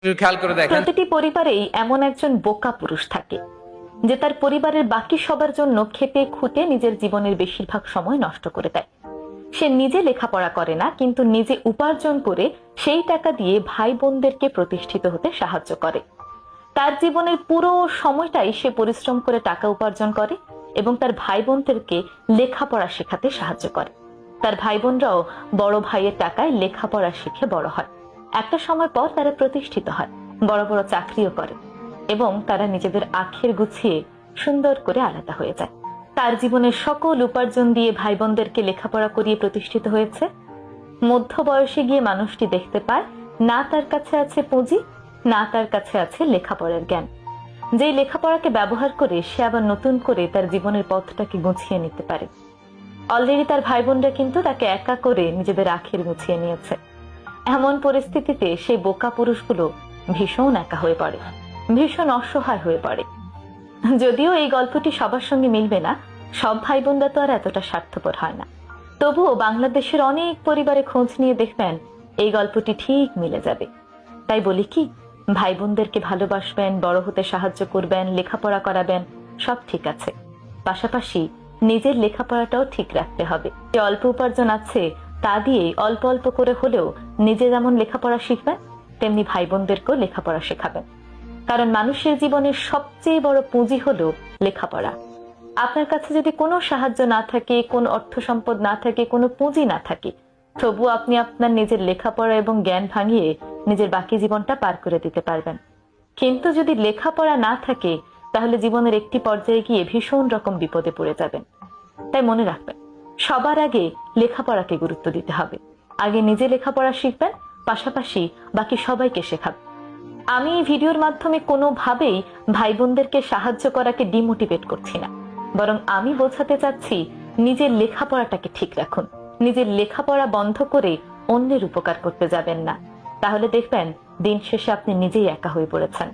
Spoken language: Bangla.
খেয়াল করে দেখেন, প্রতিটি পরিবারেই এমন একজন বোকা পুরুষ থাকে যে তার পরিবারের বাকি সবার জন্য খেটে খুঁটে নিজের জীবনের বেশিরভাগ সময় নষ্ট করে দেয়। সে নিজে লেখাপড়া করে না, কিন্তু নিজে উপার্জন করে সেই টাকা দিয়ে ভাই বোনদেরকে প্রতিষ্ঠিত হতে সাহায্য করে। তার জীবনের পুরো সময়টাই সে পরিশ্রম করে টাকা উপার্জন করে এবং তার ভাই বোনদেরকে লেখাপড়া শেখাতে সাহায্য করে। তার ভাই বোনরাও বড় ভাইয়ের টাকায় লেখাপড়া শিখে বড় হয়। একটা সময় পর তারা প্রতিষ্ঠিত হয়, বড় বড় চাকরিও করে এবং তারা নিজেদের আখের গুছিয়ে সুন্দর করে আলাদা হয়ে যায়। তার জীবনের সকল উপার্জন দিয়ে ভাই বোনদেরকে লেখাপড়া করিয়ে প্রতিষ্ঠিত হয়েছে। মধ্য বয়সে গিয়ে মানুষটি দেখতে পায় না তার কাছে আছে পুঁজি, না তার কাছে আছে লেখাপড়ার জ্ঞান। যেই লেখাপড়াকে ব্যবহার করে সে আবার নতুন করে তার জীবনের পথটাকে গুছিয়ে নিতে পারে। অলরেডি তার ভাই বোনরা কিন্তু তাকে একা করে নিজেদের আখের গুছিয়ে নিয়েছে। এমন পরিস্থিতিতে সেই বোকা পুরুষগুলো ভীষণ একা হয়ে পড়ে, ভীষণ অসহায় হয়ে পড়ে। যদিও এই গল্পটি সবার সঙ্গে মিলবে না, সব ভাই বোনরা তো আর এতটা স্বার্থপর হয় না, তবুও বাংলাদেশের অনেক পরিবারে খোঁজ নিয়ে দেখবেন এই গল্পটি ঠিক মিলে যাবে। তাই বলি কি, ভাই বোনদেরকে ভালোবাসবেন, বড় হতে সাহায্য করবেন, লেখাপড়া করাবেন, সব ঠিক আছে, পাশাপাশি নিজের লেখাপড়াটাও ঠিক রাখতে হবে। যে অল্প উপার্জন আছে তা দিয়েই অল্প অল্প করে হলেও নিজে যেমন লেখাপড়া শিখবেন, তেমনি ভাই বোনদেরকেও লেখাপড়া শেখাবেন। কারণ মানুষের জীবনের সবচেয়ে বড় পুঁজি হলো লেখাপড়া। আপনার কাছে যদি কোনো সাহায্য না থাকে, কোনো অর্থ সম্পদ না থাকে, কোনো পুঁজি না থাকে, তবু আপনি আপনার নিজের লেখাপড়া এবং জ্ঞান ভাঙিয়ে নিজের বাকি জীবনটা পার করে দিতে পারবেন। কিন্তু যদি লেখাপড়া না থাকে, তাহলে জীবনের একটি পর্যায়ে গিয়ে ভীষণ রকম বিপদে পড়ে যাবেন। তাই মনে রাখবেন, সবার আগে লেখাপড়াকে গুরুত্ব দিতে হবে। আগে নিজে লেখাপড়া শিখবেন, পাশাপাশি বাকি সবাইকে শেখাবেন। আমি এই ভিডিওর মাধ্যমে কোনোভাবেই ভাই বোনদেরকে সাহায্য করাকে ডিমোটিভেট করছি না, বরং আমি বোঝাতে চাচ্ছি নিজের লেখাপড়াটাকে ঠিক রাখুন। নিজের লেখাপড়া বন্ধ করে অন্যের উপকার করতে যাবেন না, তাহলে দেখবেন দিন শেষে আপনি নিজেই একা হয়ে পড়েছেন।